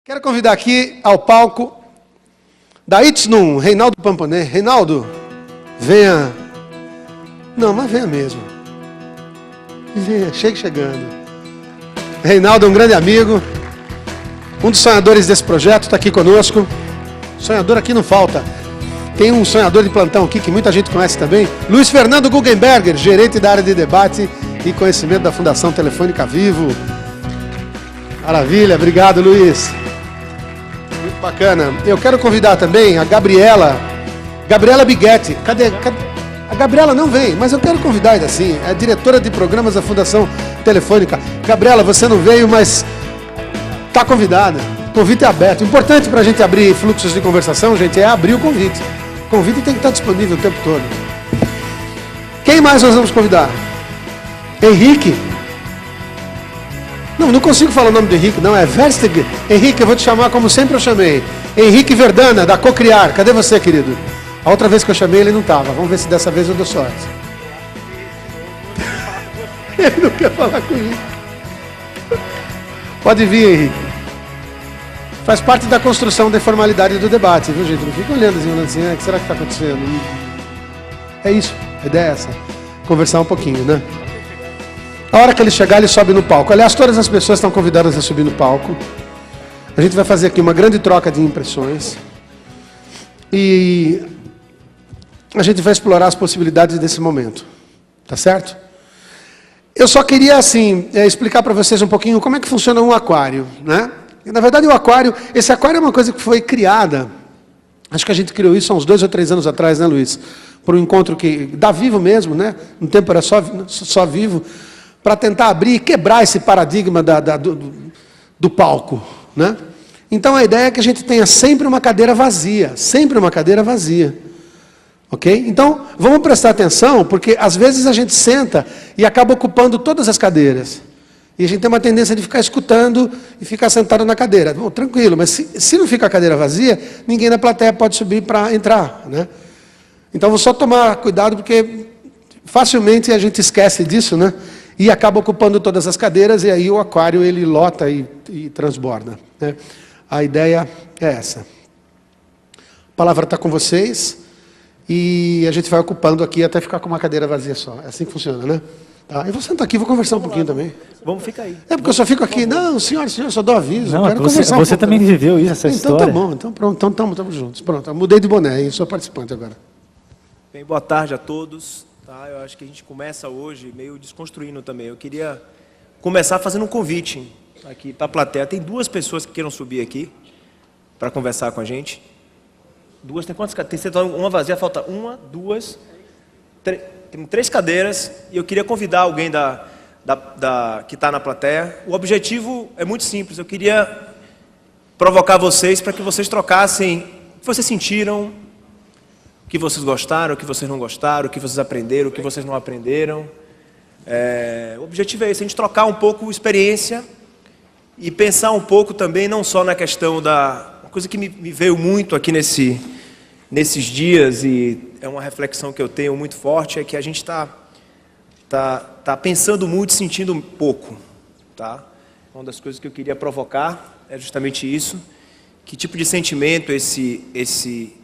Quero convidar aqui ao palco da Itznum, Reinaldo Pamponé. Reinaldo, venha. Não, mas venha mesmo. Venha, chegue chegando. Reinaldo é um grande amigo, um dos sonhadores desse projeto, está aqui conosco. Sonhador aqui não falta. Tem um sonhador de plantão aqui que muita gente conhece também. Luiz Fernando Guggenberger, gerente da área de debate e conhecimento da Fundação Telefônica Vivo. Maravilha, obrigado, Luiz. Muito bacana. Eu quero convidar também a Gabriela Biguetti. Cadê? A Gabriela não vem, mas eu quero convidar ainda assim. É a diretora de programas da Fundação Telefônica. Gabriela, você não veio, mas está convidada. O convite é aberto. O importante para a gente abrir fluxos de conversação, gente, é abrir o convite. O convite tem que estar disponível o tempo todo. Quem mais nós vamos convidar? Henrique. Não consigo falar o nome do Henrique, não, é Verstig. Henrique, eu vou te chamar como sempre eu chamei. Henrique Verdana, da Cocriar. Cadê você, querido? A outra vez que eu chamei ele não estava. Vamos ver se dessa vez eu dou sorte. Ele não quer falar comigo. Pode vir, Henrique. Faz parte da construção da informalidade do debate, viu, gente? Não fica olhando assim, o que será que está acontecendo? É isso, a ideia é essa. Conversar um pouquinho, né? A hora que ele chegar, ele sobe no palco. Aliás, todas as pessoas estão convidadas a subir no palco. A gente vai fazer aqui uma grande troca de impressões. E a gente vai explorar as possibilidades desse momento. Tá certo? Eu só queria, assim, explicar para vocês um pouquinho como é que funciona um aquário, né? E, na verdade, esse aquário é uma coisa que foi criada, acho que a gente criou isso há uns 2 ou 3 anos atrás, né, Luiz? Por um encontro da Vivo mesmo, né? No tempo era só Vivo, para tentar abrir e quebrar esse paradigma do palco, né? Então a ideia é que a gente tenha sempre uma cadeira vazia, ok? Então vamos prestar atenção, porque às vezes a gente senta e acaba ocupando todas as cadeiras, e a gente tem uma tendência de ficar escutando e ficar sentado na cadeira. Bom, tranquilo, mas se não fica a cadeira vazia, ninguém na plateia pode subir para entrar, né? Então vou só tomar cuidado, porque facilmente a gente esquece disso, né? E acaba ocupando todas as cadeiras, e aí o aquário ele lota e transborda, né? A ideia é essa. A palavra está com vocês, e a gente vai ocupando aqui até ficar com uma cadeira vazia só. É assim que funciona, né? Tá, eu vou sentar aqui, vou conversar um pouquinho também. Vamos ficar aí. É porque eu só fico aqui. Não, senhor, só dou aviso. Não, eu quero você conversar um pouco também viveu isso, essa então história. Então tá bom, então pronto, então estamos juntos. Pronto, eu mudei de boné, hein? Sou participante agora. Bem, boa tarde a todos. Tá? Eu acho que a gente começa hoje meio desconstruindo também. Eu queria começar fazendo um convite aqui para a plateia. Tem 2 pessoas que queiram subir aqui para conversar com a gente. 2, tem quantas cadeiras? Tem uma vazia, falta 1, 2, 3. Tem 3 cadeiras e eu queria convidar alguém que está na plateia. O objetivo é muito simples. Eu queria provocar vocês para que vocês trocassem o que vocês sentiram, o que vocês gostaram, o que vocês não gostaram, o que vocês aprenderam, o que vocês não aprenderam. O objetivo é esse, a gente trocar um pouco experiência e pensar um pouco também, não só na questão uma coisa que me veio muito aqui nesses dias, e é uma reflexão que eu tenho muito forte, é que a gente está pensando muito, sentindo pouco. Tá? Uma das coisas que eu queria provocar é justamente isso. Que tipo de sentimento esse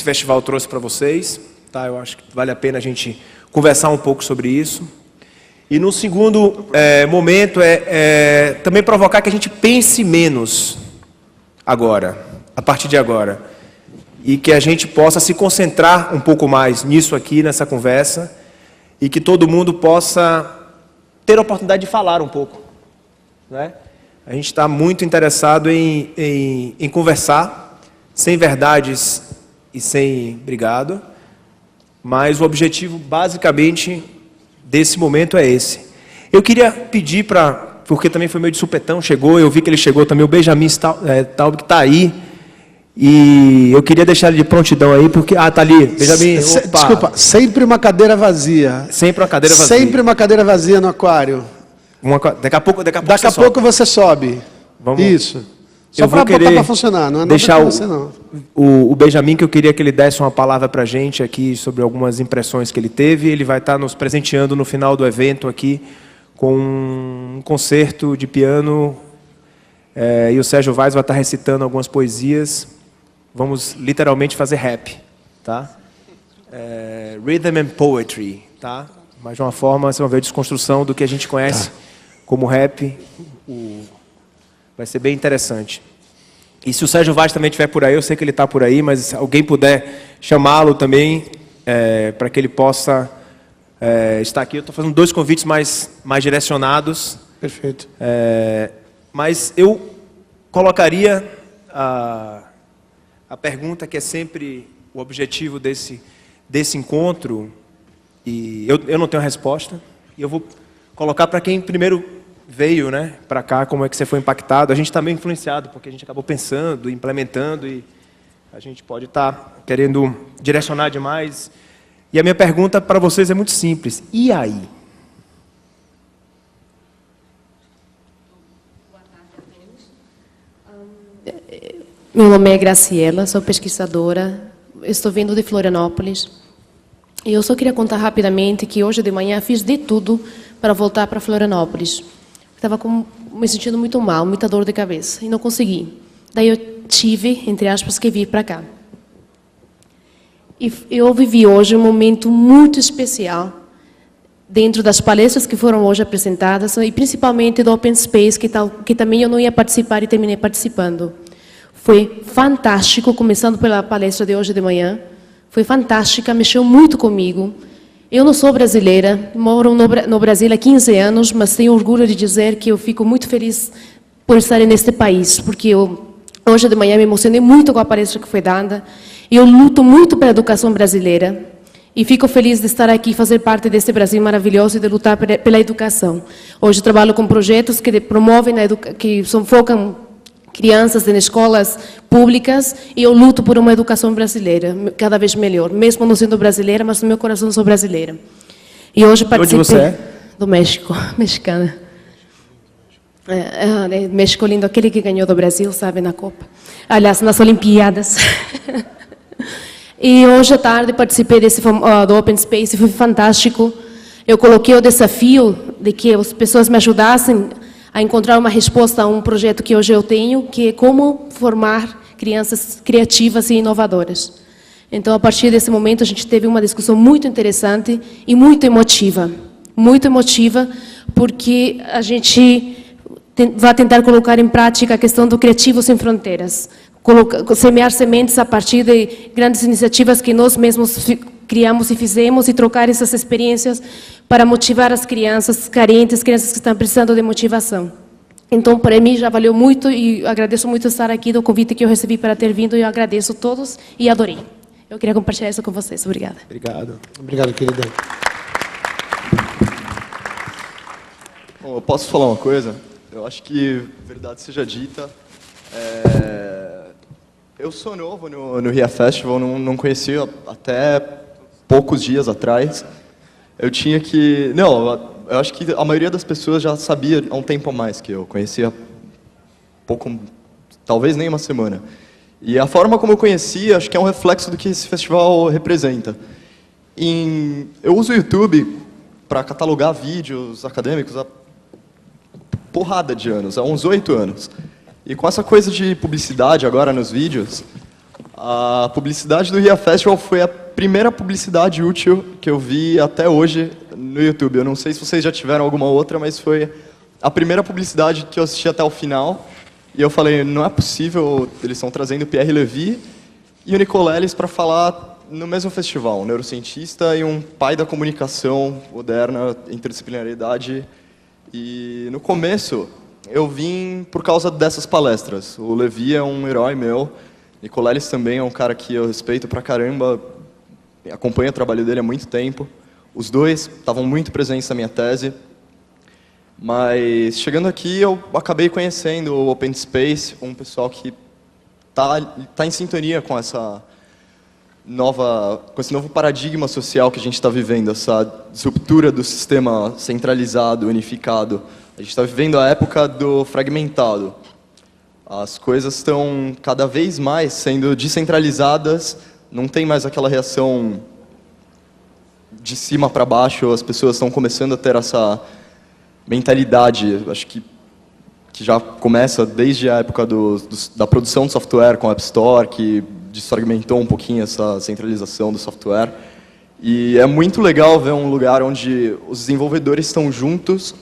festival trouxe para vocês? Tá? Eu acho que vale a pena a gente conversar um pouco sobre isso. E no segundo momento também provocar que a gente pense menos agora, a partir de agora. E que a gente possa se concentrar um pouco mais nisso aqui, nessa conversa, e que todo mundo possa ter a oportunidade de falar um pouco, né? A gente está muito interessado em conversar, sem verdades e sem brigado, mas o objetivo, basicamente, desse momento é esse. Eu queria pedir porque também foi meio de supetão, eu vi que ele chegou também, o Benjamin Taub, que está aí, e eu queria deixar ele de prontidão aí, porque... tá ali, Benjamin, desculpa, sempre uma cadeira vazia. Sempre uma cadeira vazia. Sempre uma cadeira vazia no aquário. Daqui a pouco você sobe. Isso. Só para botar para funcionar, não é deixar nada você não. O Benjamin, que eu queria que ele desse uma palavra para a gente aqui sobre algumas impressões que ele teve. Ele vai estar nos presenteando no final do evento aqui com um concerto de piano e o Sérgio Vaz vai estar recitando algumas poesias. Vamos literalmente fazer rap, tá? Rhythm and Poetry, tá? Mas de uma forma, você vai ver, a desconstrução do que a gente conhece como rap. Vai ser bem interessante. E se o Sérgio Vaz também estiver por aí, eu sei que ele está por aí, mas se alguém puder chamá-lo também, para que ele possa estar aqui. Eu estou fazendo 2 convites mais direcionados. Perfeito. Mas eu colocaria a pergunta que é sempre o objetivo desse encontro, e eu não tenho resposta, e eu vou colocar para quem primeiro veio, né, para cá, como é que você foi impactado. A gente está meio influenciado, porque a gente acabou pensando, implementando, e a gente pode estar querendo direcionar demais. E a minha pergunta para vocês é muito simples. E aí? Meu nome é Graciela, sou pesquisadora, estou vindo de Florianópolis. E eu só queria contar rapidamente que hoje de manhã fiz de tudo para voltar para Florianópolis. Estava me sentindo muito mal, muita dor de cabeça, e não consegui. Daí eu tive, entre aspas, que vir para cá. E eu vivi hoje um momento muito especial dentro das palestras que foram hoje apresentadas, e principalmente do Open Space, que também eu não ia participar e terminei participando. Foi fantástico, começando pela palestra de hoje de manhã. Foi fantástica, mexeu muito comigo. Eu não sou brasileira, moro no Brasil há 15 anos, mas tenho orgulho de dizer que eu fico muito feliz por estar neste país, porque hoje de manhã me emocionei muito com a palestra que foi dada, e eu luto muito pela educação brasileira, e fico feliz de estar aqui, fazer parte desse Brasil maravilhoso e de lutar pela educação. Hoje trabalho com projetos que promovem, focam crianças em escolas públicas, e eu luto por uma educação brasileira, cada vez melhor, mesmo não sendo brasileira, mas no meu coração sou brasileira. E hoje participei... Onde você é? Do México, mexicana. México lindo, aquele que ganhou do Brasil, sabe, na Copa. Aliás, nas Olimpíadas. E hoje à tarde participei do Open Space, foi fantástico. Eu coloquei o desafio de que as pessoas me ajudassem a encontrar uma resposta a um projeto que hoje eu tenho, que é como formar crianças criativas e inovadoras. Então, a partir desse momento, a gente teve uma discussão muito interessante e muito emotiva. Muito emotiva, porque a gente vai tentar colocar em prática a questão do Criativo Sem Fronteiras. Semear sementes a partir de grandes iniciativas que nós mesmos criamos e fizemos, e trocar essas experiências para motivar as crianças carentes, crianças que estão precisando de motivação. Então, para mim, já valeu muito, e agradeço muito estar aqui, do convite que eu recebi para ter vindo, e eu agradeço a todos e adorei. Eu queria compartilhar isso com vocês. Obrigada. Obrigado. Obrigado, querida. Bom, eu posso falar uma coisa? Eu acho que, verdade seja dita, eu sou novo no RIA Festival, não conhecia até poucos dias atrás. Eu tinha que... Não, eu acho que a maioria das pessoas já sabia há um tempo a mais que eu. Conhecia pouco, talvez nem uma semana. E a forma como eu conhecia, acho que é um reflexo do que esse festival representa. Eu uso o YouTube para catalogar vídeos acadêmicos há porrada de anos, há uns 8 anos. E com essa coisa de publicidade agora nos vídeos, a publicidade do RIA Festival foi a primeira publicidade útil que eu vi até hoje no YouTube. Eu não sei se vocês já tiveram alguma outra, mas foi a primeira publicidade que eu assisti até o final. E eu falei, não é possível, eles estão trazendo Pierre Levy e o Nicoleles para falar no mesmo festival. Um neurocientista e um pai da comunicação moderna, interdisciplinariedade. E no começo, eu vim por causa dessas palestras. O Levy é um herói meu. Nicoleles também é um cara que eu respeito pra caramba. Acompanho o trabalho dele há muito tempo. Os dois estavam muito presentes na minha tese. Mas, chegando aqui, eu acabei conhecendo o Open Space, um pessoal que tá em sintonia com esse novo paradigma social que a gente está vivendo, essa disruptura do sistema centralizado, unificado. A gente está vivendo a época do fragmentado. As coisas estão cada vez mais sendo descentralizadas, não tem mais aquela reação de cima para baixo, as pessoas estão começando a ter essa mentalidade, acho que que já começa desde a época da produção de software com a App Store, que desfragmentou um pouquinho essa centralização do software. E é muito legal ver um lugar onde os desenvolvedores estão juntos,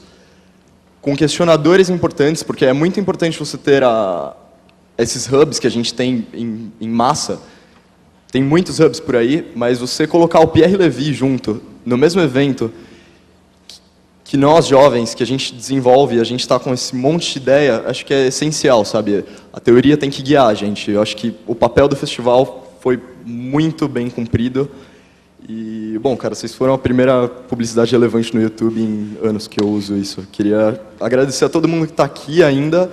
com questionadores importantes, porque é muito importante você ter esses hubs que a gente tem em massa. Tem muitos hubs por aí, mas você colocar o Pierre Levy junto, no mesmo evento, que nós jovens, que a gente desenvolve, a gente está com esse monte de ideia, acho que é essencial, sabe? A teoria tem que guiar a gente. Eu acho que o papel do festival foi muito bem cumprido. E, bom, cara, vocês foram a primeira publicidade relevante no YouTube em anos que eu uso isso. Eu queria agradecer a todo mundo que está aqui ainda.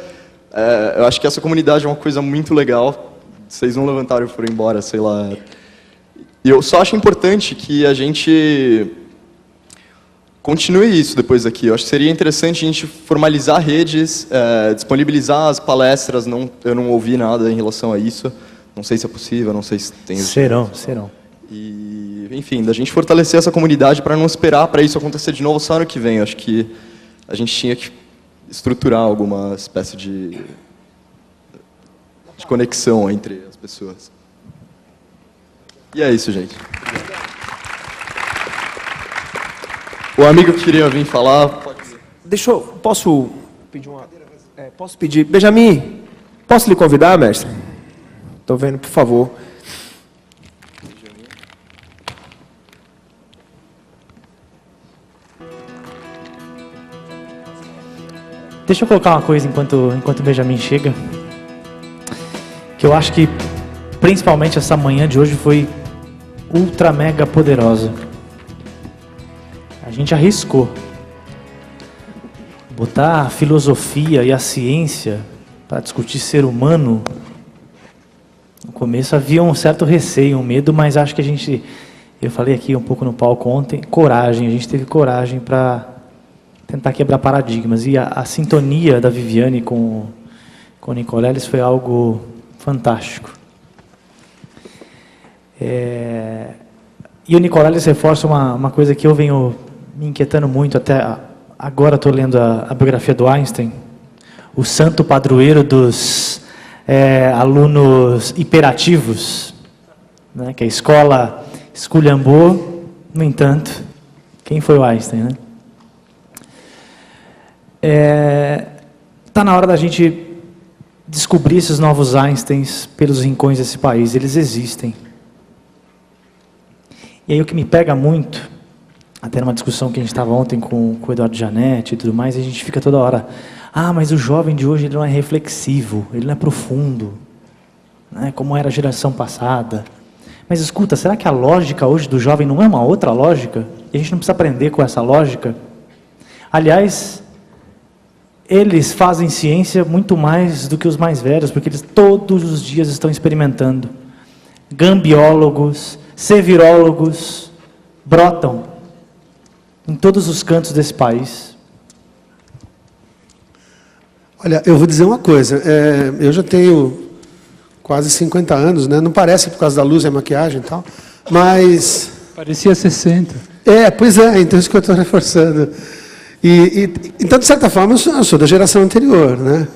Eu acho que essa comunidade é uma coisa muito legal. Vocês não levantaram e foram embora, sei lá. E eu só acho importante que a gente continue isso depois daqui. Eu acho que seria interessante a gente formalizar redes, disponibilizar as palestras. Eu não ouvi nada em relação a isso. Não sei se é possível, não sei se tem... Serão. E, enfim, da gente fortalecer essa comunidade para não esperar para isso acontecer de novo só ano que vem. Eu acho que a gente tinha que estruturar alguma espécie de conexão entre as pessoas. E é isso, gente. O amigo que queria vir falar... Posso pedir uma... posso pedir... Benjamin, posso lhe convidar, mestre? Estou vendo, por favor. Deixa eu colocar uma coisa enquanto o Benjamin chega. Que eu acho que, principalmente essa manhã de hoje, foi ultra mega poderosa. A gente arriscou. Botar a filosofia e a ciência para discutir ser humano. No começo havia um certo receio, um medo, mas acho que a gente... Eu falei aqui um pouco no palco ontem, coragem. A gente teve coragem para tentar quebrar paradigmas. E a sintonia da Viviane com o Nicoleles foi algo fantástico. E o Nicoleles reforça uma coisa que eu venho me inquietando muito, até agora estou lendo a biografia do Einstein, o santo padroeiro dos alunos hiperativos, né, que a escola esculhambou. No entanto, quem foi o Einstein, né? Está na hora da gente descobrir esses novos Einsteins pelos rincões desse país. Eles existem. E aí o que me pega muito, até numa discussão que a gente estava ontem com o Eduardo Janetti e tudo mais, a gente fica toda hora, mas o jovem de hoje ele não é reflexivo, ele não é profundo, né, como era a geração passada. Mas escuta, será que a lógica hoje do jovem não é uma outra lógica? E a gente não precisa aprender com essa lógica? Aliás, eles fazem ciência muito mais do que os mais velhos, porque eles todos os dias estão experimentando. Gambiólogos, sevirólogos brotam em todos os cantos desse país. Olha, eu vou dizer uma coisa. Eu já tenho quase 50 anos, né? Não parece por causa da luz e a maquiagem e tal, mas... Parecia 60. Pois é, então isso que eu estou reforçando. Então, de certa forma, eu sou da geração anterior, né?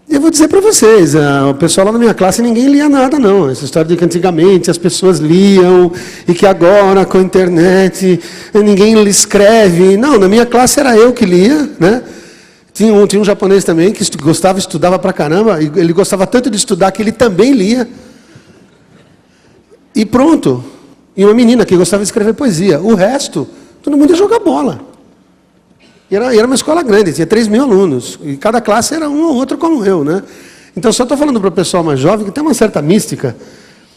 E eu vou dizer para vocês, o pessoal lá na minha classe, ninguém lia nada, não. Essa história de que antigamente as pessoas liam e que agora, com a internet, ninguém escreve. Não, na minha classe era eu que lia, né? Tinha um japonês também que estudava pra caramba, e ele gostava tanto de estudar que ele também lia. E pronto. E uma menina que gostava de escrever poesia. O resto, todo mundo ia jogar bola. E era uma escola grande, tinha 3 mil alunos. E cada classe era um ou outro como eu, né? Então, só estou falando para o pessoal mais jovem que tem uma certa mística,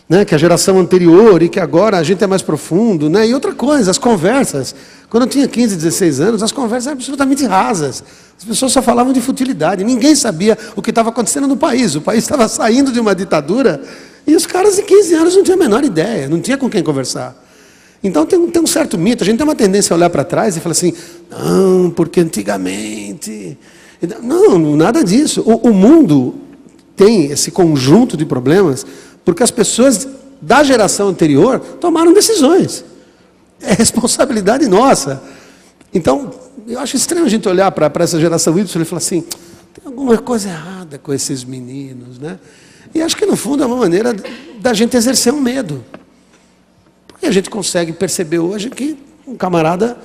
né? Que a geração anterior e que agora a gente é mais profundo, né? E outra coisa, as conversas. Quando eu tinha 15, 16 anos, as conversas eram absolutamente rasas. As pessoas só falavam de futilidade. Ninguém sabia o que estava acontecendo no país. O país estava saindo de uma ditadura e os caras de 15 anos não tinham a menor ideia, não tinha com quem conversar. Então tem um certo mito, a gente tem uma tendência a olhar para trás e falar assim, não, porque antigamente... Não, nada disso. O mundo tem esse conjunto de problemas porque as pessoas da geração anterior tomaram decisões. É responsabilidade nossa. Então, eu acho estranho a gente olhar para essa geração Y e falar assim, tem alguma coisa errada com esses meninos, né? E acho que, no fundo, é uma maneira da gente exercer um medo. Porque a gente consegue perceber hoje que um camarada,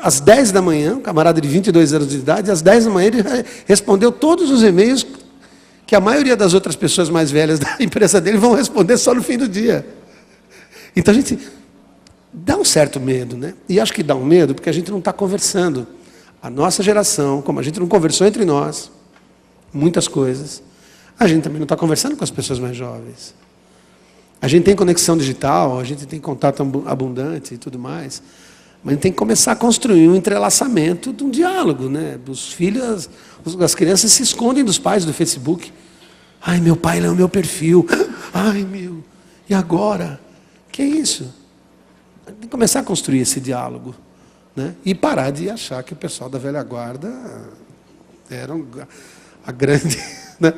às 10 da manhã, um camarada de 22 anos de idade, às 10 da manhã ele respondeu todos os e-mails que a maioria das outras pessoas mais velhas da empresa dele vão responder só no fim do dia. Então a gente dá um certo medo, né? E acho que dá um medo porque a gente não está conversando. A nossa geração, como a gente não conversou entre nós, muitas coisas, a gente também não está conversando com as pessoas mais jovens. A gente tem conexão digital, a gente tem contato abundante e tudo mais, mas a gente tem que começar a construir um entrelaçamento de um diálogo, né? Os filhos, as crianças se escondem dos pais do Facebook. Ai, meu pai leu o meu perfil. Ai, meu, e agora? Que é isso? A gente tem que começar a construir esse diálogo, né? E parar de achar que o pessoal da velha guarda era a grande... Né?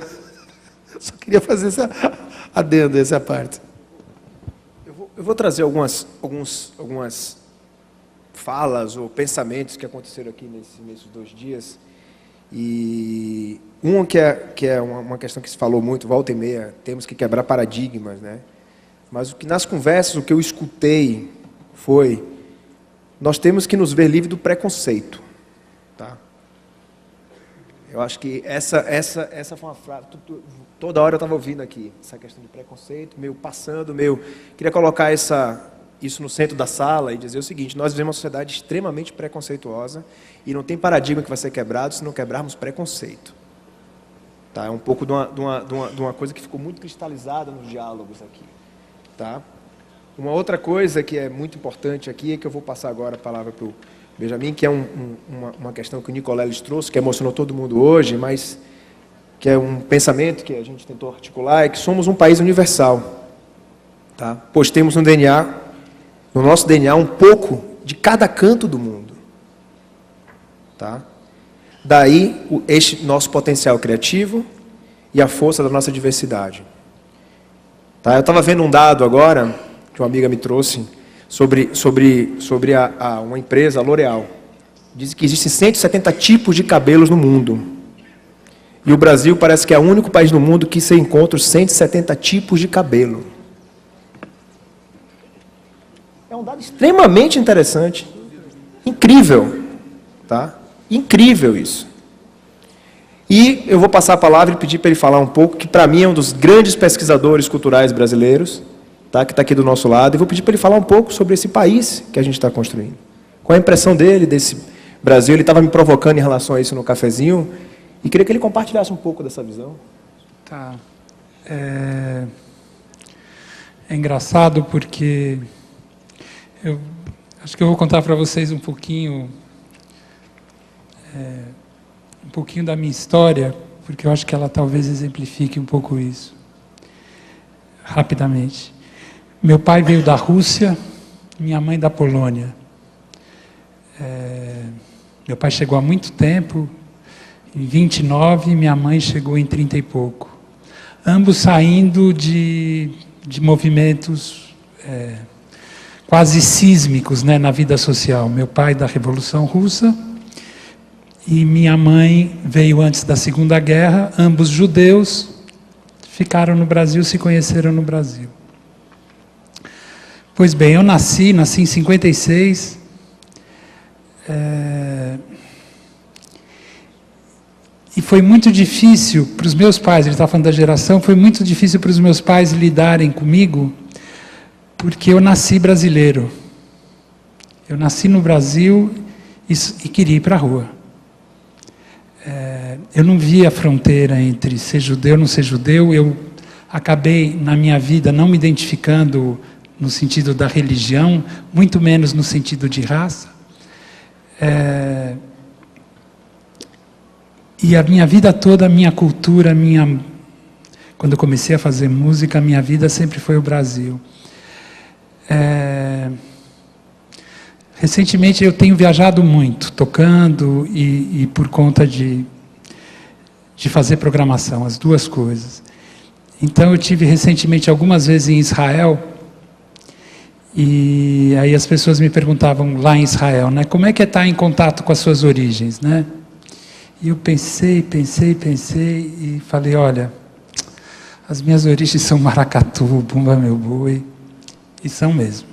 Só queria fazer essa adendo, essa parte. Eu vou trazer algumas falas ou pensamentos que aconteceram aqui nesses 2 dias. E que é uma questão que se falou muito, volta e meia, temos que quebrar paradigmas, né? Mas nas conversas, o que eu escutei foi: nós temos que nos ver livres do preconceito. Tá? Eu acho que essa foi uma frase, toda hora eu estava ouvindo aqui, essa questão de preconceito, queria colocar isso no centro da sala e dizer o seguinte: nós vivemos uma sociedade extremamente preconceituosa e não tem paradigma que vai ser quebrado se não quebrarmos preconceito. Tá? É um pouco de uma coisa que ficou muito cristalizada nos diálogos aqui. Tá? Uma outra coisa que é muito importante aqui é que eu vou passar agora a palavra para o Benjamin, que é uma questão que o Nicoleles trouxe, que emocionou todo mundo hoje, mas que é um pensamento que a gente tentou articular, é que somos um país universal. Tá? Pois temos no nosso DNA, um pouco de cada canto do mundo. Tá? Daí, este nosso potencial criativo e a força da nossa diversidade. Tá? Eu estava vendo um dado agora, que uma amiga me trouxe, sobre uma empresa, a L'Oréal. Diz que existem 170 tipos de cabelos no mundo. E o Brasil parece que é o único país no mundo que se encontra os 170 tipos de cabelo. É um dado extremamente interessante. Incrível. Tá? Incrível isso. E eu vou passar a palavra e pedir para ele falar um pouco, que para mim é um dos grandes pesquisadores culturais brasileiros, tá? Que está aqui do nosso lado, e vou pedir para ele falar um pouco sobre esse país que a gente está construindo. Qual a impressão dele desse Brasil? Ele estava me provocando em relação a isso no cafezinho, e queria que ele compartilhasse um pouco dessa visão. Tá. É engraçado porque eu acho que eu vou contar para vocês um pouquinho da minha história, porque eu acho que ela talvez exemplifique um pouco isso. Rapidamente. Meu pai veio da Rússia, minha mãe da Polônia. Meu pai chegou há muito tempo, em 29, minha mãe chegou em 30 e pouco. Ambos saindo de movimentos quase sísmicos, né, na vida social. Meu pai da Revolução Russa e minha mãe veio antes da Segunda Guerra, ambos judeus, ficaram no Brasil, se conheceram no Brasil. Pois bem, eu nasci em 56, e foi muito difícil para os meus pais, ele está falando da geração, foi muito difícil para os meus pais lidarem comigo, porque eu nasci brasileiro. Eu nasci no Brasil e queria ir para a rua. Eu não via a fronteira entre ser judeu e não ser judeu. Eu acabei, na minha vida, não me identificando no sentido da religião, muito menos no sentido de raça. E a minha vida toda, a minha cultura, quando eu comecei a fazer música, a minha vida sempre foi o Brasil. Recentemente eu tenho viajado muito, tocando e por conta de fazer programação, as duas coisas. Então eu tive recentemente algumas vezes em Israel, e aí as pessoas me perguntavam lá em Israel, né, como é que é estar em contato com as suas origens, né? E eu pensei e falei, olha, as minhas origens são maracatu, bumba meu boi, e são mesmo.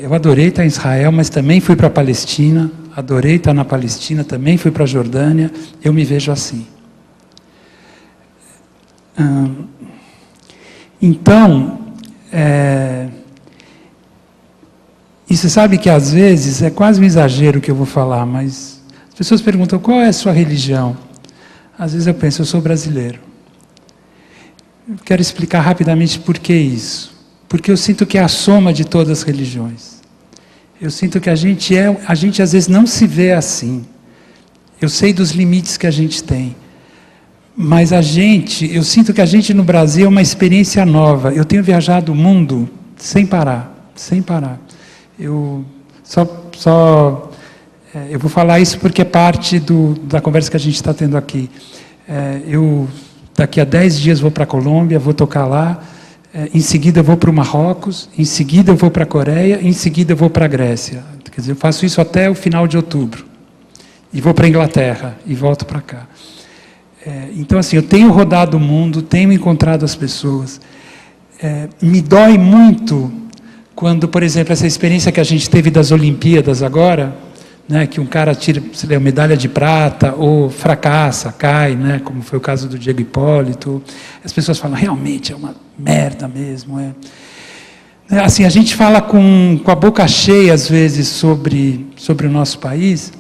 Eu adorei estar em Israel, mas também fui para a Palestina, adorei estar na Palestina, também fui para a Jordânia, eu me vejo assim. Então, e você sabe que às vezes, é quase um exagero o que eu vou falar, mas as pessoas perguntam, qual é a sua religião? Às vezes eu penso, eu sou brasileiro. Eu quero explicar rapidamente por que isso. Porque eu sinto que é a soma de todas as religiões. Eu sinto que a gente às vezes não se vê assim. Eu sei dos limites que a gente tem. Mas eu sinto que a gente no Brasil é uma experiência nova. Eu tenho viajado o mundo sem parar. Eu vou falar isso porque é parte da conversa que a gente está tendo aqui. Daqui a 10 dias vou para a Colômbia, vou tocar lá, em seguida eu vou para o Marrocos, em seguida eu vou para a Coreia, em seguida eu vou para a Grécia. Quer dizer, eu faço isso até o final de outubro. E vou para a Inglaterra, e volto para cá. Então, assim, eu tenho rodado o mundo, tenho encontrado as pessoas. Me dói muito quando, por exemplo, essa experiência que a gente teve das Olimpíadas agora, né, que um cara tira, sei lá, medalha de prata, ou fracassa, cai, né, como foi o caso do Diego Hipólito. As pessoas falam, realmente é uma merda mesmo. Assim, a gente fala com a boca cheia, às vezes, sobre o nosso país,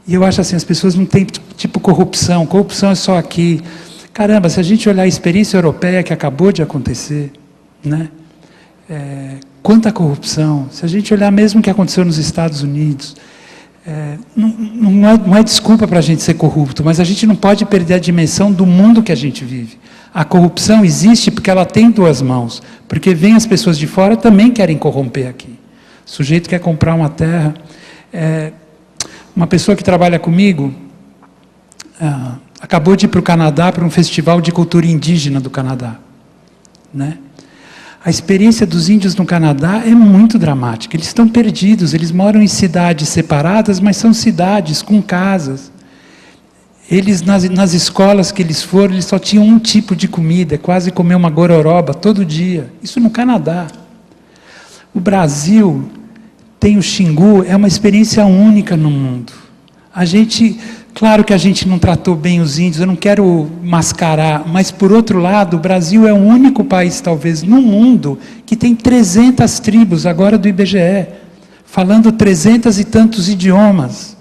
e eu acho assim, as pessoas não têm, tipo, corrupção é só aqui. Caramba, se a gente olhar a experiência europeia que acabou de acontecer, né, quanta corrupção, se a gente olhar mesmo o que aconteceu nos Estados Unidos, não é desculpa para a gente ser corrupto, mas a gente não pode perder a dimensão do mundo que a gente vive. A corrupção existe porque ela tem duas mãos, porque vem as pessoas de fora também querem corromper aqui. O sujeito quer comprar uma terra. Uma pessoa que trabalha comigo acabou de ir para o Canadá, para um festival de cultura indígena do Canadá, né? A experiência dos índios no Canadá é muito dramática. Eles estão perdidos, eles moram em cidades separadas, mas são cidades com casas. Eles, nas escolas que eles foram, eles só tinham um tipo de comida, quase comer uma gororoba todo dia. Isso no Canadá. O Brasil tem o Xingu, é uma experiência única no mundo. Claro que a gente não tratou bem os índios, eu não quero mascarar, mas, por outro lado, o Brasil é o único país, talvez, no mundo, que tem 300 tribos, agora do IBGE, falando 300 e tantos idiomas.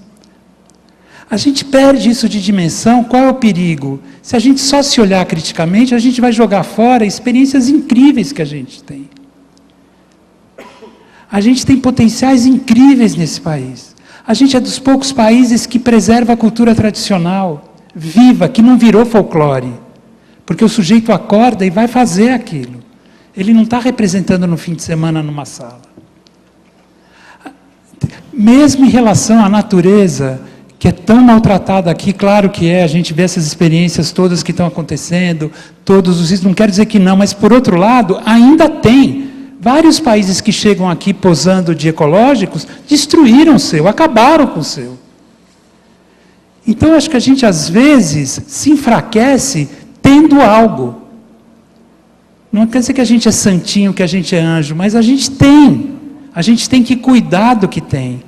A gente perde isso de dimensão, qual é o perigo? Se a gente só se olhar criticamente, a gente vai jogar fora experiências incríveis que a gente tem. A gente tem potenciais incríveis nesse país. A gente é dos poucos países que preserva a cultura tradicional, viva, que não virou folclore. Porque o sujeito acorda e vai fazer aquilo. Ele não está representando no fim de semana numa sala. Mesmo em relação à natureza, que é tão maltratada aqui, claro que a gente vê essas experiências todas que estão acontecendo, todos os riscos, não quero dizer que não, mas, por outro lado, ainda tem. Vários países que chegam aqui posando de ecológicos, destruíram o seu, acabaram com o seu. Então, acho que a gente, às vezes, se enfraquece tendo algo. Não quer dizer que a gente é santinho, que a gente é anjo, mas a gente tem. A gente tem que cuidar do que tem.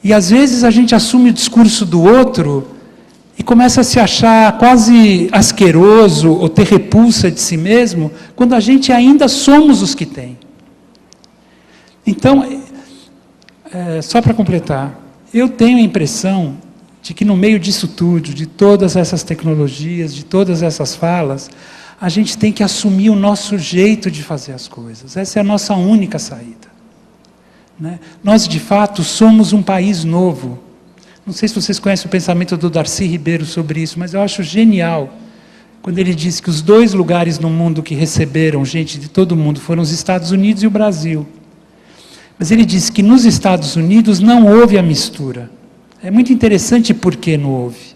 E, às vezes, a gente assume o discurso do outro e começa a se achar quase asqueroso ou ter repulsa de si mesmo, quando a gente ainda somos os que tem. Então, só para completar, eu tenho a impressão de que no meio disso tudo, de todas essas tecnologias, de todas essas falas, a gente tem que assumir o nosso jeito de fazer as coisas. Essa é a nossa única saída, né? Nós, de fato, somos um país novo. Não sei se vocês conhecem o pensamento do Darcy Ribeiro sobre isso, mas eu acho genial quando ele diz que os 2 lugares no mundo que receberam gente de todo mundo foram os Estados Unidos e o Brasil. Mas ele diz que nos Estados Unidos não houve a mistura. É muito interessante por que não houve.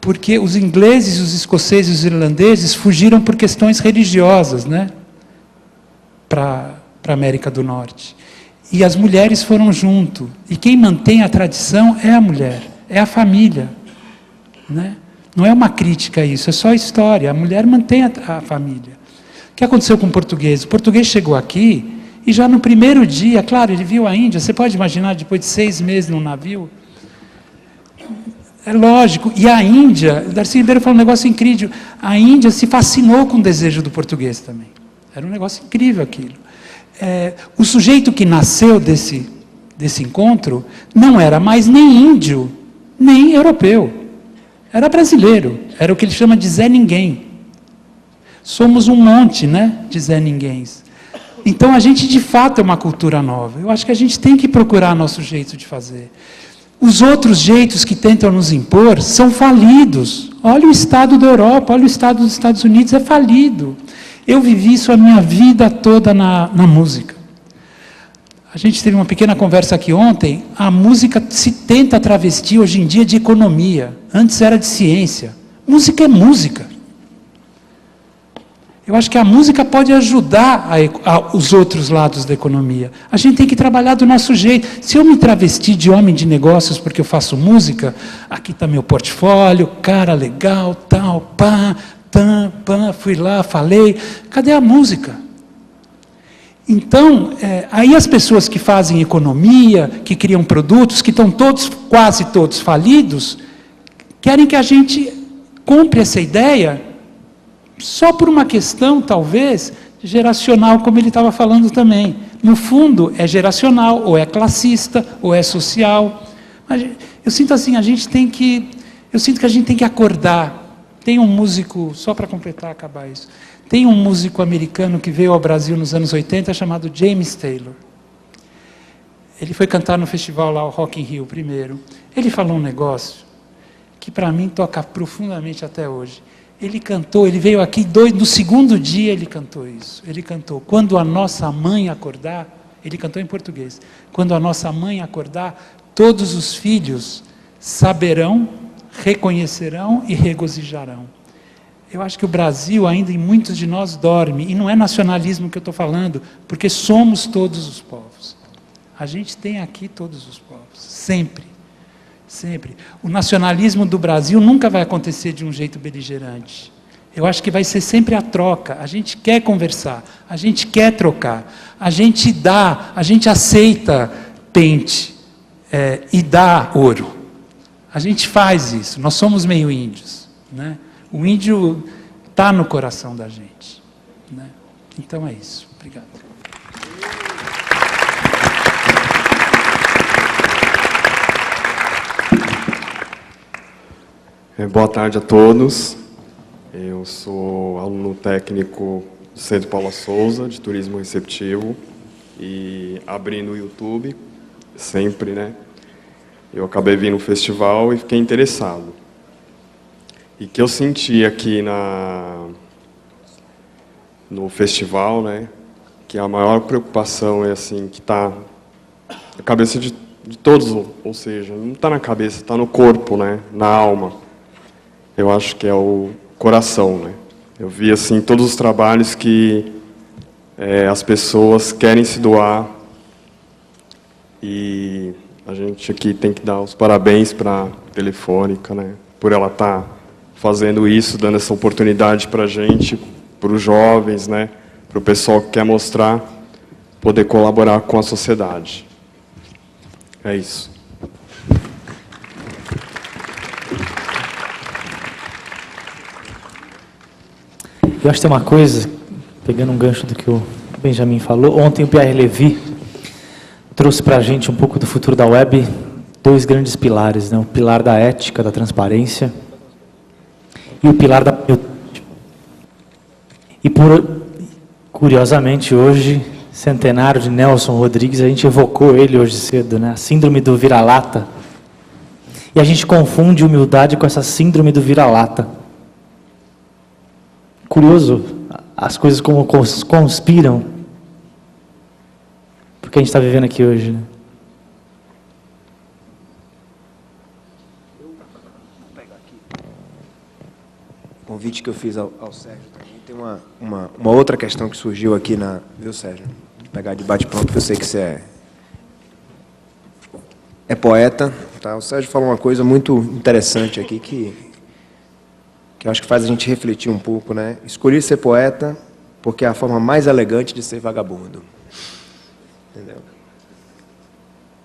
Porque os ingleses, os escoceses e os irlandeses fugiram por questões religiosas, né, para a América do Norte. E as mulheres foram junto. E quem mantém a tradição é a mulher, é a família. né? Não é uma crítica a isso, é só história. A mulher mantém a família. O que aconteceu com o português? O português chegou aqui e já no primeiro dia, claro, ele viu a Índia. Você pode imaginar, depois de 6 meses num navio? É lógico. E a Índia, o Darcy Ribeiro falou um negócio incrível. A Índia se fascinou com o desejo do português também. Era um negócio incrível aquilo. O sujeito que nasceu desse encontro não era mais nem índio, nem europeu. Era brasileiro. Era o que ele chama de Zé Ninguém. Somos um monte, né, de Zé Ninguéms. Então, a gente, de fato, é uma cultura nova. Eu acho que a gente tem que procurar nosso jeito de fazer. Os outros jeitos que tentam nos impor são falidos. Olha o estado da Europa, olha o estado dos Estados Unidos, é falido. Eu vivi isso a minha vida toda na música. A gente teve uma pequena conversa aqui ontem. A música se tenta travestir hoje em dia de economia. Antes era de ciência. Música é música. Eu acho que a música pode ajudar os outros lados da economia. A gente tem que trabalhar do nosso jeito. Se eu me travestir de homem de negócios porque eu faço música, aqui está meu portfólio, cara legal, tal, pá, tam, pá, fui lá, falei. Cadê a música? Então, aí as pessoas que fazem economia, que criam produtos, que estão quase todos falidos, querem que a gente compre essa ideia só por uma questão, talvez, geracional, como ele estava falando também. No fundo, é geracional, ou é classista, ou é social. Mas eu sinto assim, eu sinto que a gente tem que acordar. Tem um músico, só para completar, acabar isso, tem um músico americano que veio ao Brasil nos anos 80, chamado James Taylor. Ele foi cantar no festival lá, o Rock in Rio, primeiro. Ele falou um negócio que para mim toca profundamente até hoje. Ele cantou, ele veio aqui, no segundo dia ele cantou isso. Ele cantou, quando a nossa mãe acordar, ele cantou em português, quando a nossa mãe acordar, todos os filhos saberão, reconhecerão e regozijarão. Eu acho que o Brasil ainda, em muitos de nós, dorme. E não é nacionalismo que eu estou falando, porque somos todos os povos. A gente tem aqui todos os povos, sempre. Sempre. O nacionalismo do Brasil nunca vai acontecer de um jeito beligerante. Eu acho que vai ser sempre a troca. A gente quer conversar, a gente quer trocar, a gente dá, a gente aceita pente e dá ouro. A gente faz isso, nós somos meio índios, né? O índio está no coração da gente, né? Então é isso. Obrigado. Boa tarde a todos. Eu sou aluno técnico do Centro Paula Souza, de Turismo Receptivo, e abri no YouTube, sempre, né? Eu acabei vindo no festival e fiquei interessado. E que eu senti aqui no festival, né, que a maior preocupação é assim, que está na cabeça de todos, ou seja, não está na cabeça, está no corpo, né, na alma. Eu acho que é o coração, né. Eu vi assim todos os trabalhos que as pessoas querem se doar, e a gente aqui tem que dar os parabéns para a Telefônica, né, por ela estar fazendo isso, dando essa oportunidade para a gente, para os jovens, né, para o pessoal que quer mostrar, poder colaborar com a sociedade. É isso. Eu acho que tem uma coisa, pegando um gancho do que o Benjamin falou, ontem o Pierre Levy trouxe para a gente um pouco do futuro da web, 2 grandes pilares, né? O pilar da ética, da transparência, e o pilar da humildade. E curiosamente hoje, centenário de Nelson Rodrigues, a gente evocou ele hoje cedo, né? A síndrome do vira-lata. E a gente confunde humildade com essa síndrome do vira-lata. Curioso, as coisas como conspiram, porque a gente está vivendo aqui hoje, né? O convite que eu fiz ao Sérgio também. Tem uma outra questão que surgiu aqui viu, Sérgio? Vou pegar de bate-pronto, porque eu sei que você é poeta, tá? O Sérgio falou uma coisa muito interessante aqui, que que eu acho que faz a gente refletir um pouco, né? Escolhi ser poeta porque é a forma mais elegante de ser vagabundo. Entendeu?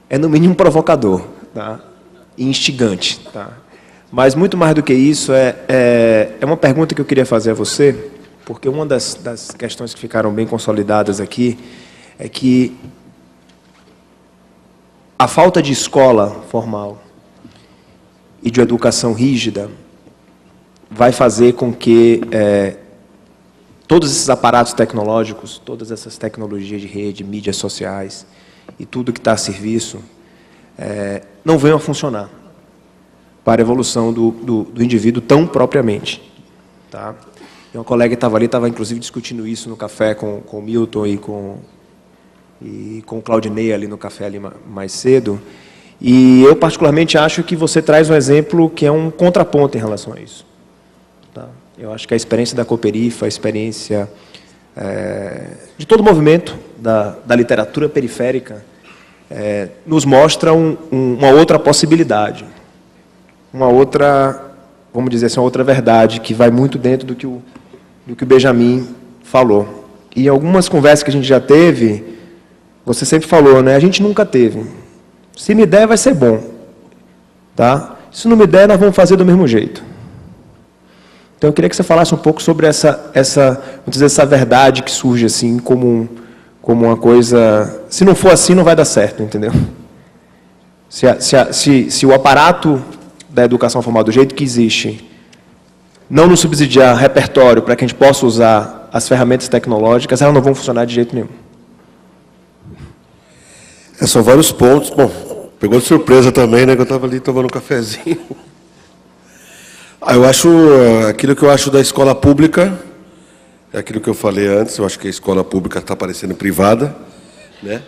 É no mínimo provocador, tá? E instigante, tá? Mas muito mais do que isso, é uma pergunta que eu queria fazer a você, porque uma das questões que ficaram bem consolidadas aqui é que a falta de escola formal e de educação rígida vai fazer com que todos esses aparatos tecnológicos, todas essas tecnologias de rede, mídias sociais e tudo que está a serviço, não venham a funcionar para a evolução do indivíduo tão propriamente. Tá? E uma colega que estava ali, estava inclusive discutindo isso no café com o Milton e com o Claudinei ali no café ali mais cedo. E eu particularmente acho que você traz um exemplo que é um contraponto em relação a isso. Tá? Eu acho que a experiência da Cooperifa, a experiência de todo o movimento da literatura periférica, nos mostra uma outra possibilidade, uma outra, vamos dizer assim, uma outra verdade que vai muito dentro do que o Benjamin falou. E algumas conversas que a gente já teve, você sempre falou, né? A gente nunca teve. Se me der, vai ser bom. Tá? Se não me der, nós vamos fazer do mesmo jeito. Então, eu queria que você falasse um pouco sobre essa verdade que surge assim como uma coisa... Se não for assim, não vai dar certo, entendeu? Se o aparato da educação formal, do jeito que existe, não nos subsidiar repertório para que a gente possa usar as ferramentas tecnológicas, elas não vão funcionar de jeito nenhum. São vários pontos. Bom, pegou de surpresa também, né? Que eu estava ali tomando um cafezinho. Eu acho, aquilo que eu acho da escola pública, é aquilo que eu falei antes, eu acho que a escola pública está parecendo privada, né?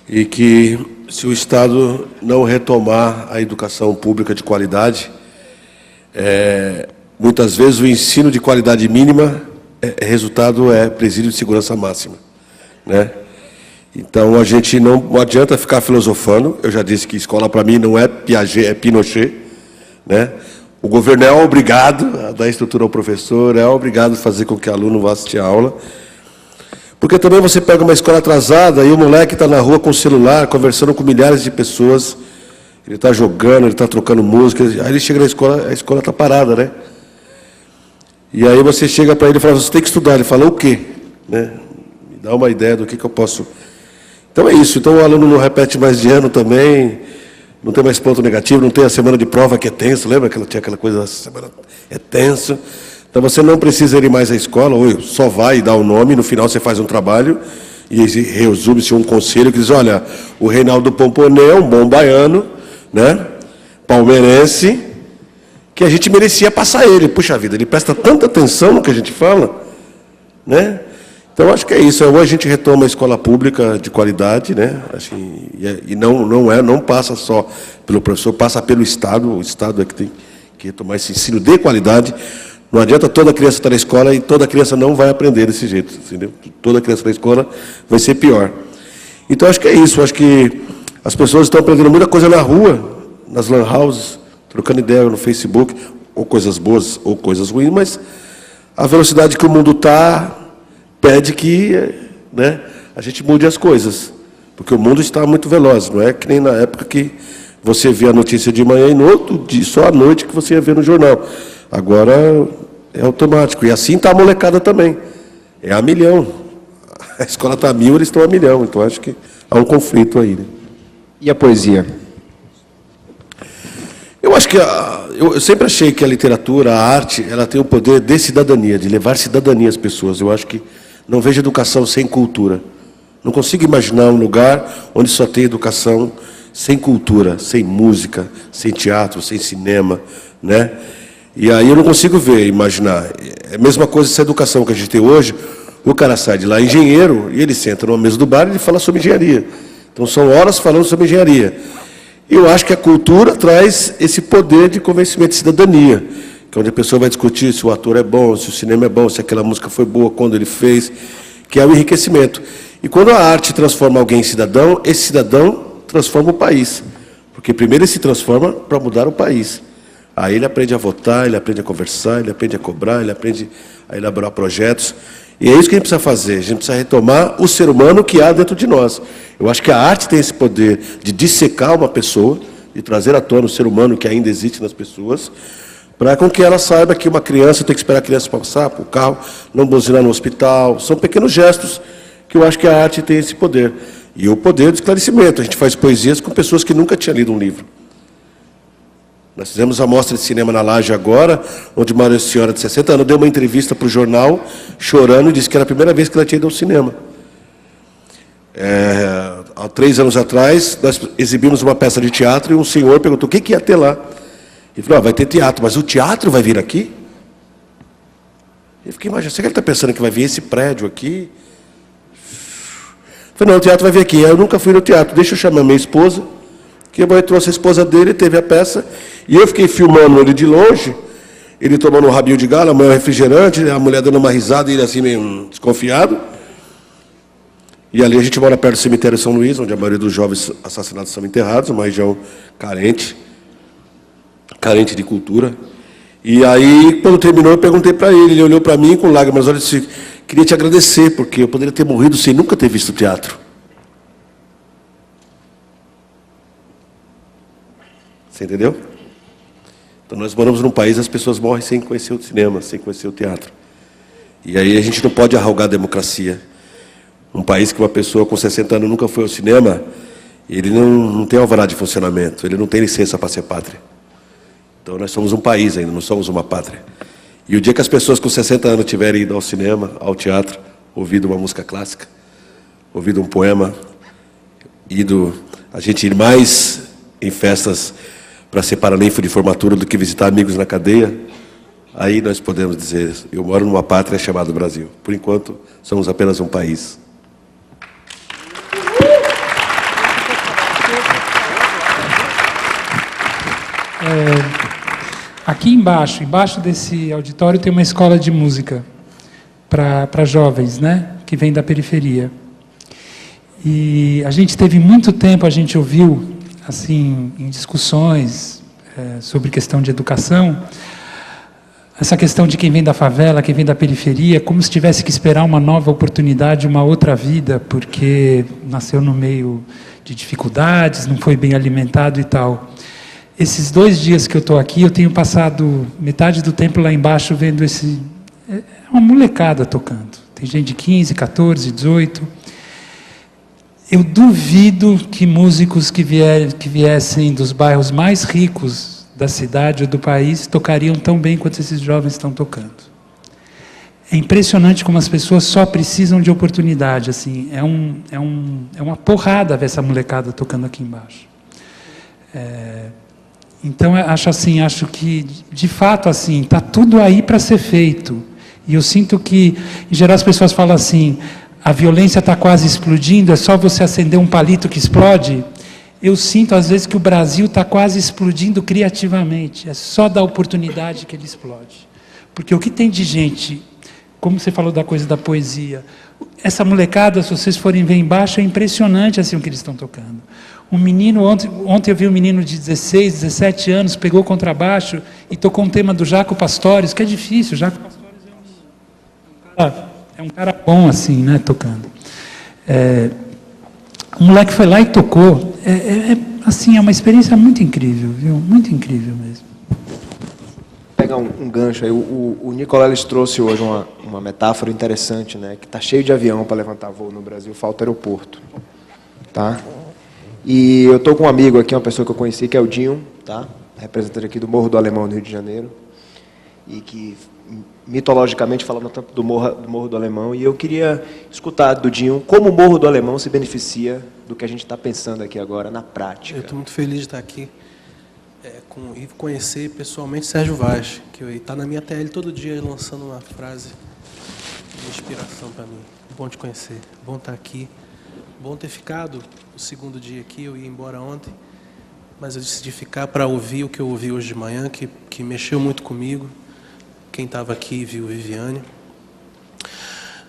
E que se o Estado não retomar a educação pública de qualidade, muitas vezes o ensino de qualidade mínima, resultado é presídio de segurança máxima, né? Então, a gente não adianta ficar filosofando. Eu já disse que escola, para mim, não é Piaget, é Pinochet, né? O governo é obrigado a dar estrutura ao professor, é obrigado a fazer com que o aluno vá assistir a aula. Porque também você pega uma escola atrasada e o moleque está na rua com o celular, conversando com milhares de pessoas, ele está jogando, ele está trocando música, aí ele chega na escola, a escola está parada, né? E aí você chega para ele e fala, você tem que estudar. Ele fala, o quê? Né? Me dá uma ideia do que eu posso... Então é isso, então o aluno não repete mais de ano também, não tem mais ponto negativo, não tem a semana de prova que é tenso, lembra que tinha aquela coisa, essa semana é tenso. Então você não precisa ir mais à escola, ou só vai e dá o nome, no final você faz um trabalho, e resume-se um conselho que diz, olha, o Reinaldo Pomponnet é um bom baiano, né, palmeirense, que a gente merecia passar ele. Puxa vida, ele presta tanta atenção no que a gente fala, né? Então, acho que é isso. Ou a gente retoma a escola pública de qualidade, né? Assim, e não passa só pelo professor, passa pelo Estado. O Estado é que tem que retomar esse ensino de qualidade. Não adianta toda criança estar na escola e toda criança não vai aprender desse jeito, entendeu? Toda criança na escola vai ser pior. Então, acho que é isso. Acho que as pessoas estão aprendendo muita coisa na rua, nas lan houses, trocando ideia no Facebook, ou coisas boas ou coisas ruins, mas a velocidade que o mundo está... pede que, né, a gente mude as coisas, porque o mundo está muito veloz, não é que nem na época que você vê a notícia de manhã e no outro dia, só à noite que você ia ver no jornal. Agora é automático, e assim está a molecada também, é a milhão. A escola está a 1000, eles estão a 1.000.000, então acho que há um conflito aí. Né? E a poesia? Eu acho que eu sempre achei que a literatura, a arte, ela tem o poder de cidadania, de levar cidadania às pessoas. Eu acho que não vejo educação sem cultura. Não consigo imaginar um lugar onde só tem educação sem cultura, sem música, sem teatro, sem cinema, né? E aí eu não consigo imaginar. É a mesma coisa essa educação que a gente tem hoje. O cara sai de lá engenheiro e ele senta numa mesa do bar e ele fala sobre engenharia. Então são horas falando sobre engenharia. E eu acho que a cultura traz esse poder de convencimento de cidadania, que é onde a pessoa vai discutir se o ator é bom, se o cinema é bom, se aquela música foi boa, quando ele fez, que é o enriquecimento. E quando a arte transforma alguém em cidadão, esse cidadão transforma o país. Porque primeiro ele se transforma para mudar o país. Aí ele aprende a votar, ele aprende a conversar, ele aprende a cobrar, ele aprende a elaborar projetos. E é isso que a gente precisa fazer. A gente precisa retomar o ser humano que há dentro de nós. Eu acho que a arte tem esse poder de dissecar uma pessoa, de trazer à tona o ser humano que ainda existe nas pessoas, para com que ela saiba que uma criança tem que esperar a criança passar por o carro, não buzinar no hospital. São pequenos gestos que eu acho que a arte tem esse poder. E o poder do esclarecimento. A gente faz poesias com pessoas que nunca tinham lido um livro. Nós fizemos a mostra de cinema na Laje agora, onde uma senhora de 60 anos deu uma entrevista para o jornal, chorando, e disse que era a primeira vez que ela tinha ido ao cinema. Há 3 anos atrás, nós exibimos uma peça de teatro e um senhor perguntou o que ia ter lá. Ele falou, vai ter teatro, mas o teatro vai vir aqui? Eu fiquei imaginando, será que ele está pensando que vai vir esse prédio aqui? Eu falei, não, o teatro vai vir aqui. Eu nunca fui no teatro, deixa eu chamar minha esposa, que eu trouxe a esposa dele, teve a peça, e eu fiquei filmando ele de longe, ele tomando um rabinho de galo, um refrigerante, a mulher dando uma risada e ele assim meio desconfiado. E ali a gente mora perto do cemitério São Luís, onde a maioria dos jovens assassinados são enterrados, uma região carente de cultura. E aí, quando terminou, eu perguntei para ele olhou para mim com lágrimas, olha, disse, queria te agradecer, porque eu poderia ter morrido sem nunca ter visto teatro. Você entendeu? Então nós moramos num país, as pessoas morrem sem conhecer o cinema, sem conhecer o teatro. E aí a gente não pode arrogar a democracia. Um país que uma pessoa com 60 anos nunca foi ao cinema, ele não tem alvará de funcionamento, ele não tem licença para ser pátria. Então nós somos um país ainda, não somos uma pátria. E o dia que as pessoas com 60 anos tiverem ido ao cinema, ao teatro, ouvido uma música clássica, ouvido um poema, a gente ir mais em festas para ser paraninfo de formatura do que visitar amigos na cadeia, aí nós podemos dizer, eu moro numa pátria chamada Brasil. Por enquanto, somos apenas um país. Aqui embaixo desse auditório tem uma escola de música para jovens, né, que vem da periferia. E a gente teve muito tempo, a gente ouviu assim, em discussões sobre questão de educação, essa questão de quem vem da favela, quem vem da periferia, como se tivesse que esperar uma nova oportunidade, uma outra vida, porque nasceu no meio de dificuldades, não foi bem alimentado e tal. Esses 2 dias que eu estou aqui, eu tenho passado metade do tempo lá embaixo vendo uma molecada tocando. Tem gente de 15, 14, 18... Eu duvido que músicos que viessem dos bairros mais ricos da cidade ou do país tocariam tão bem quanto esses jovens estão tocando. É impressionante como as pessoas só precisam de oportunidade. Assim, é uma porrada ver essa molecada tocando aqui embaixo. Então, acho que, de fato, assim, está tudo aí para ser feito. E eu sinto que, em geral, as pessoas falam assim, a violência está quase explodindo, é só você acender um palito que explode. Eu sinto, às vezes, que o Brasil está quase explodindo criativamente. É só dar oportunidade que ele explode. Porque o que tem de gente, como você falou da coisa da poesia, essa molecada, se vocês forem ver embaixo, é impressionante assim, o que eles estão tocando. Um menino, ontem eu vi um menino de 16, 17 anos, pegou o contrabaixo e tocou um tema do Jaco Pastorius, que é difícil. Jaco Pastorius é um cara bom, assim, né, tocando. O moleque foi lá e tocou. Assim, é uma experiência muito incrível, viu? Muito incrível mesmo. Pegar um gancho aí. O Nicoleles trouxe hoje uma metáfora interessante, né? Que está cheio de avião para levantar voo no Brasil, falta aeroporto. Tá? E eu estou com um amigo aqui, uma pessoa que eu conheci, que é o Dinho, tá? Representante aqui do Morro do Alemão, no Rio de Janeiro. E que, mitologicamente, falando tanto do Morro do Alemão, e eu queria escutar do Dinho como o Morro do Alemão se beneficia do que a gente está pensando aqui agora, na prática. Eu estou muito feliz de estar aqui e conhecer pessoalmente Sérgio Vaz, que está na minha TL todo dia lançando uma frase de inspiração para mim. Bom te conhecer, bom estar aqui, bom ter ficado o segundo dia aqui, eu ia embora ontem, mas eu decidi ficar para ouvir o que eu ouvi hoje de manhã, que mexeu muito comigo. Quem estava aqui viu Viviane.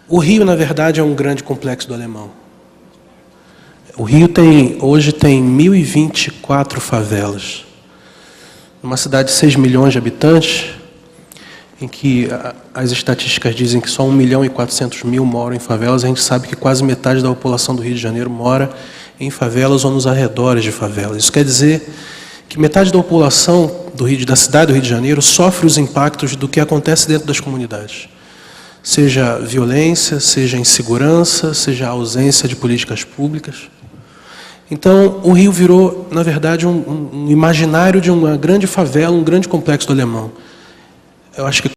O Rio, na verdade, é um grande complexo do Alemão. O Rio hoje tem 1.024 favelas. numa cidade de 6 milhões de habitantes, em que as estatísticas dizem que só 1.400.000 moram em favelas, a gente sabe que quase metade da população do Rio de Janeiro mora em favelas ou nos arredores de favelas. Isso quer dizer que metade da população da cidade do Rio de Janeiro sofre os impactos do que acontece dentro das comunidades. Seja violência, seja insegurança, seja ausência de políticas públicas. Então, o Rio virou, na verdade, um imaginário de uma grande favela, um grande complexo do Alemão. Eu acho que